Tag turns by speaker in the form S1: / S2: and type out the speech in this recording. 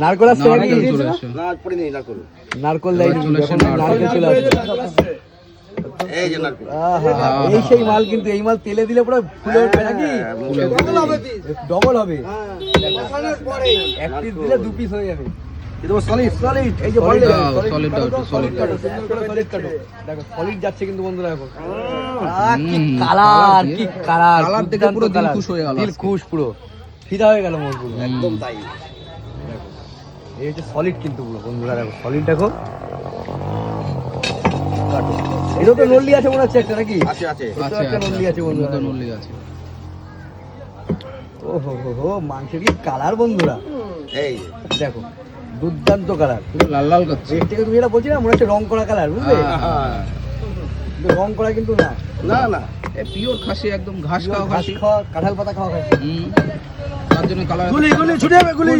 S1: নারকল আসছে নাকি? নারকল দেয়নি, নারকেল চলে আসছে। এই সেই মাল, কিন্তু এই মাল তেলে দিলে পুরো ফুলে উঠবে নাকি? ডবল হবে, এক পিস দিলে 2 পিস হয়ে যাবে। এই যে সলিড যাচ্ছে কিন্তু বন্ধুরা এখন। কি কালার, কি কালার,
S2: কালার দেখে পুরো দিল খুশ হয়ে গেল,
S1: দিল খুশ, পুরো ফিদা হয়ে গেল মনগুলো, একদম তাই। এই হচ্ছে সলিড কিন্তু পুরো বন্ধুরা, দেখো সলিড, দেখো এটা তো নল্লি আছে মনে হচ্ছে একটা নাকি? একটা নল্লি আছে বন্ধুরা,
S2: নল্লি আছে।
S1: ও হো হো হো, মাংসের কি কালার বন্ধুরা, এই দেখো দুর্দান্ত কালার,
S2: লাল লাল করছে।
S1: এর থেকে তুমি যেটা বলছি না, মনে হচ্ছে রং করা কালার, বুঝলে? কিন্তু রং করা কিন্তু না,
S2: না না, পিওর খাসি, একদম ঘাস খাওয়া খাসি,
S1: খাওয়া কাঁঠাল পাতা খাওয়া খাসি।
S2: তার জন্য কালার
S1: গুলি ছুটে যাবে, গুলি